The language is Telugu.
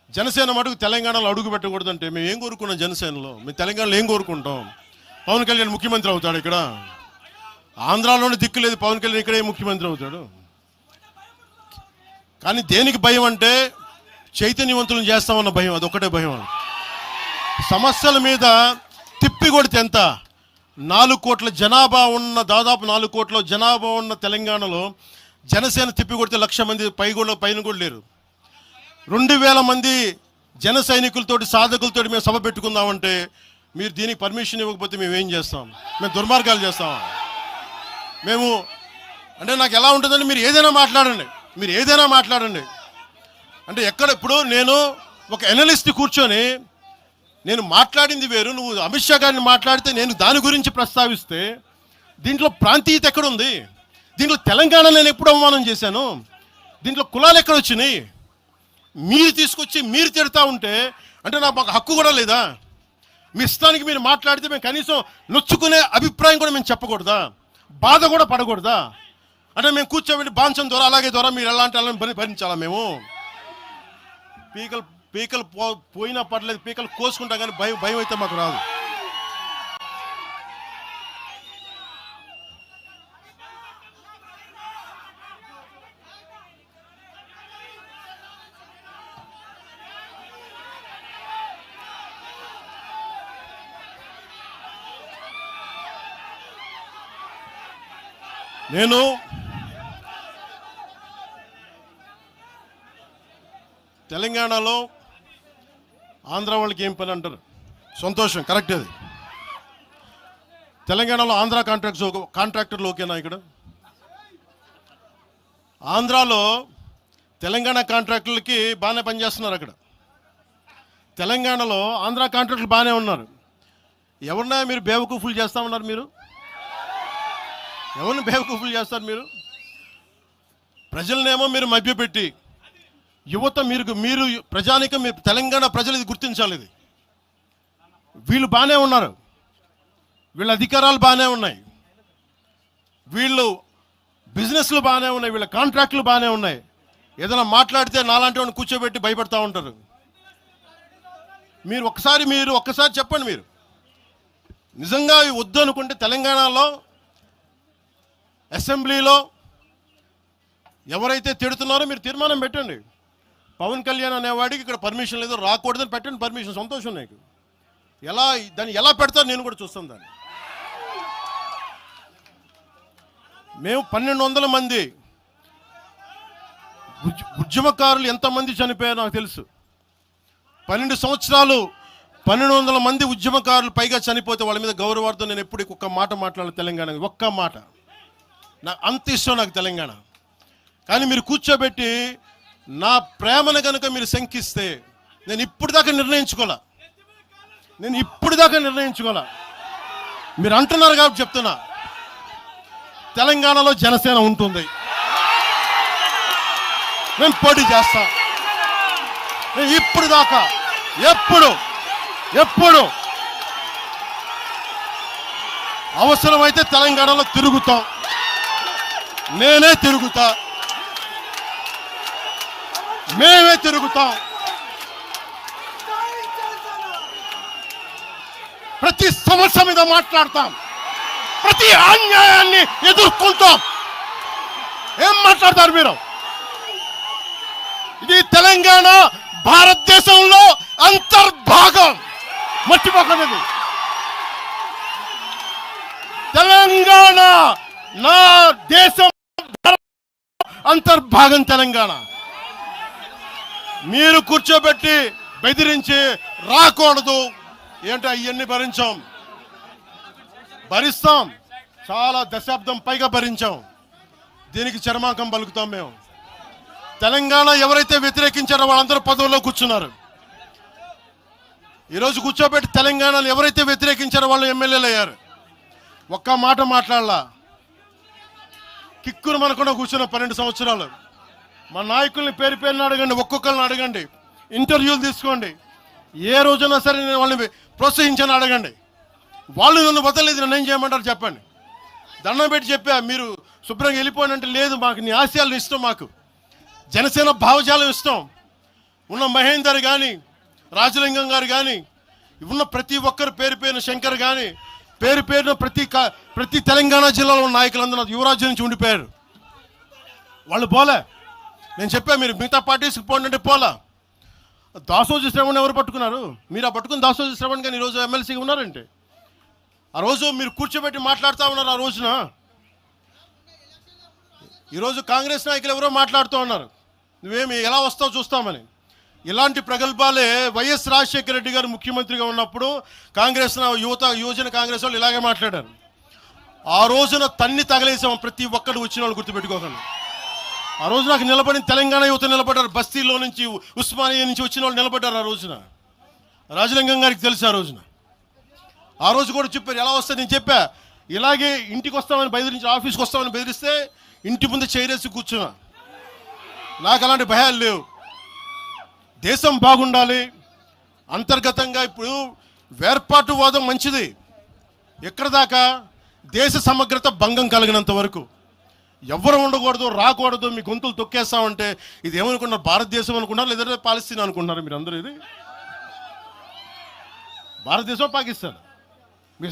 జనసేన మటుకు తెలంగాణలో అడుగు పెట్టకూడదంటే మేము ఏం కోరుకున్నాం? జనసేనలో మేము తెలంగాణలో ఏం కోరుకుంటాం? పవన్ కళ్యాణ్ ముఖ్యమంత్రి అవుతాడు ఇక్కడ? ఆంధ్రాలోనే దిక్కు లేదు, పవన్ కళ్యాణ్ ఇక్కడే ముఖ్యమంత్రి అవుతాడు. కానీ దేనికి భయం అంటే చైతన్యవంతులను చేస్తామన్న భయం, అదొక్కటే భయం. సమస్యల మీద తిప్పి కొడితే ఎంత? 4 కోట్ల జనాభా ఉన్న, దాదాపు 4 కోట్ల జనాభా ఉన్న తెలంగాణలో జనసేన తిప్పి కొడితే 1,00,000 మంది పైన కూడా లేరు. 2,000 మంది జన సైనికులతోటి, సాధకులతోటి మేము సభ పెట్టుకుందామంటే మీరు దీనికి పర్మిషన్ ఇవ్వకపోతే మేము ఏం చేస్తాం? మేము దుర్మార్గాలు చేస్తామా? మేము అంటే నాకు ఎలా ఉంటుందంటే మీరు ఏదైనా మాట్లాడండి, అంటే ఎక్కడ ఇప్పుడు నేను ఒక ఎనలిస్ట్ కూర్చొని నేను మాట్లాడింది వేరు, నువ్వు అమిత్ షా గారిని మాట్లాడితే నేను దాని గురించి ప్రస్తావిస్తే దీంట్లో ప్రాంతీయత ఎక్కడుంది? దీంట్లో తెలంగాణ నేను ఎప్పుడు అవమానం చేశాను? దీంట్లో కులాలు ఎక్కడ వచ్చినాయి? మీరు తీసుకొచ్చి మీరు తిడతా ఉంటే అంటే నాకు మాకు హక్కు కూడా లేదా? మీ ఇష్టానికి మీరు మాట్లాడితే మేము కనీసం నొచ్చుకునే అభిప్రాయం కూడా మేము చెప్పకూడదా? బాధ కూడా పడకూడదా? అంటే మేము కూర్చోబెట్టి బాంచం ద్వారా అలాగే ద్వారా మీరు ఎలాంటి వాళ్ళని భరించాలా? మేము పీకలు పోయినా పర్లేదు, పీకలు కోసుకుంటాం, కానీ భయం అయితే మాకు రాదు. నేను తెలంగాణలో ఆంధ్ర వాళ్ళకి ఏం పని అంటారు? సంతోషం, కరెక్ట్. అది తెలంగాణలో ఆంధ్ర కాంట్రాక్టర్లు ఓకేనా? ఇక్కడ ఆంధ్రాలో తెలంగాణ కాంట్రాక్టర్లకి బాగానే పనిచేస్తున్నారు. అక్కడ తెలంగాణలో ఆంధ్ర కాంట్రాక్టర్లు బాగానే ఉన్నారు. ఎవరినా మీరు బేవకూఫులు చేస్తా ఉన్నారు? మీరు ఎవరిని బేవకూఫులు చేస్తారు? మీరు ప్రజలనేమో మీరు మభ్యపెట్టి, యువత మీరు ప్రజానికం, మీరు తెలంగాణ ప్రజలు ఇది గుర్తించాలి. ఇది వీళ్ళు బాగానే ఉన్నారు, వీళ్ళ అధికారాలు బాగానే ఉన్నాయి, వీళ్ళు బిజినెస్లు బాగానే ఉన్నాయి, వీళ్ళ కాంట్రాక్టులు బాగానే ఉన్నాయి. ఏదైనా మాట్లాడితే నాలాంటి వాడిని కూర్చోబెట్టి భయపడతా ఉంటారు. మీరు ఒక్కసారి చెప్పండి, మీరు నిజంగా వద్దు అనుకుంటే తెలంగాణలో అసెంబ్లీలో ఎవరైతే తిడుతున్నారో మీరు తీర్మానం పెట్టండి. పవన్ కళ్యాణ్ అనేవాడికి ఇక్కడ పర్మిషన్ లేదు, రాకూడదని పెట్టండి పర్మిషన్. సంతోషం నాకు. దాన్ని ఎలా పెడతారు నేను కూడా చూస్తాను దాన్ని. మేము 1,200 మంది ఉద్యమకారులు ఎంతమంది చనిపోయారో నాకు తెలుసు. 12 సంవత్సరాలు 1,200 మంది ఉద్యమకారులు పైగా చనిపోతే వాళ్ళ మీద గౌరవార్థం నేను ఎప్పుడు ఒక్క మాట మాట్లాడాలి తెలంగాణ, ఒక్క మాట. నాకు అంత ఇష్టం నాకు తెలంగాణ. కానీ మీరు కూర్చోబెట్టి నా ప్రేమను కనుక మీరు శంకిస్తే నేను ఇప్పుడు దాకా నిర్ణయించుకోలే. మీరు అంటున్నారు కాబట్టి చెప్తున్నా, తెలంగాణలో జనసేన ఉంటుంది, మేము పోటీ చేస్తాం. మేము ఇప్పుడు దాకా ఎప్పుడు అవసరమైతే తెలంగాణలో తిరుగుతాం. నేనే తిరుగుతా, మేమే తిరుగుతాం. ప్రతి సమస్య మీద మాట్లాడతాం, ప్రతి అన్యాయాన్ని ఎదుర్కొంటాం. ఏం మాట్లాడతారు మీరు? ఇది తెలంగాణ భారతదేశంలో అంతర్భాగం, మర్చిపోకండి. తెలంగాణ నా దేశం అంతర్భాగం. తెలంగాణ మీరు కూర్చోబెట్టి బెదిరించి రాకూడదు ఏంటో అవన్నీ భరిస్తాం. చాలా దశాబ్దం పైగా భరించాం. దీనికి చర్మాంకం పలుకుతాం మేము. తెలంగాణ ఎవరైతే వ్యతిరేకించారో వాళ్ళందరూ పదవుల్లో కూర్చున్నారు. ఈరోజు కూర్చోబెట్టి తెలంగాణను ఎవరైతే వ్యతిరేకించారో వాళ్ళు ఎమ్మెల్యేలు అయ్యారు. ఒక్క మాట మాట్లాడలా, కిక్కును మనకుండా కూర్చున్న 12 సంవత్సరాలు. మా నాయకుల్ని పేరుని అడగండి, ఒక్కొక్కరిని అడగండి, ఇంటర్వ్యూలు తీసుకోండి. ఏ రోజునా సరే నేను వాళ్ళని ప్రోత్సహించని అడగండి. వాళ్ళు నన్ను వదలలేదు, నన్ను ఏం చేయమంటారు చెప్పండి. దండం పెట్టి చెప్పా, మీరు శుభ్రంగా వెళ్ళిపోయినంటే లేదు, మాకు నీ ఆశయాలు ఇష్టం, మాకు జనసేన భావజాలం ఇష్టం. ఉన్న మహేందర్ కానీ, రాజలింగం గారు కానీ, ఉన్న ప్రతి ఒక్కరు పేరు పేరున శంకర్ కానీ, పేరు పేరున ప్రతి తెలంగాణ జిల్లాలో ఉన్న నాయకులందరూ యువరాజ్యం నుంచి ఉండిపోయారు. వాళ్ళు పోలే. నేను చెప్పా మీరు మిగతా పార్టీస్కి పోండి అంటే పోలా. దాసోజు శ్రవణ్ ఎవరు పట్టుకున్నారు? మీరు ఆ పట్టుకుని దాసోజు శ్రవణ్ కానీ ఈరోజు ఎమ్మెల్సీగా ఉన్నారంటే ఆ రోజు మీరు కూర్చోబెట్టి మాట్లాడుతూ ఉన్నారు. ఆ రోజున ఈరోజు కాంగ్రెస్ నాయకులు ఎవరో మాట్లాడుతూ ఉన్నారు, నువ్వేమి ఎలా వస్తావు చూస్తామని. ఇలాంటి ప్రగల్భాలే వైఎస్ రాజశేఖర రెడ్డి గారు ముఖ్యమంత్రిగా ఉన్నప్పుడు కాంగ్రెస్ యువజన కాంగ్రెస్ వాళ్ళు ఇలాగే మాట్లాడారు. ఆ రోజున తన్ని తగలేసాం ప్రతి ఒక్కరు వచ్చిన వాళ్ళు గుర్తుపెట్టుకోకండి. ఆ రోజు నాకు నిలబడిన తెలంగాణ యువత నిలబడ్డారు, బస్తీలో నుంచి ఉస్మానియా నుంచి వచ్చిన వాళ్ళు నిలబడ్డారు. ఆ రోజున రాజలింగం గారికి తెలుసు. ఆ రోజు కూడా చెప్పారు ఎలా వస్తుంది. నేను చెప్పా ఇలాగే ఇంటికి వస్తామని బెదిరించి, ఆఫీస్కి వస్తామని బెదిరిస్తే ఇంటి ముందు చైరేసి కూర్చున్నా. నాకు అలాంటి భయాలు లేవు. దేశం బాగుండాలి. అంతర్గతంగా ఇప్పుడు వేర్పాటువాదం మంచిది. ఎక్కడ దాకా? దేశ సమగ్రత భంగం కలిగినంత వరకు ఎవరు ఉండకూడదు, రాకూడదు, మీ గొంతులు తొక్కేస్తామంటే ఇది ఏమనుకున్నారు? భారతదేశం అనుకున్నారు లేదా పాలస్తీన్ అనుకుంటున్నారు? మీరు అందరూ ఇది భారతదేశం పాకిస్తాన్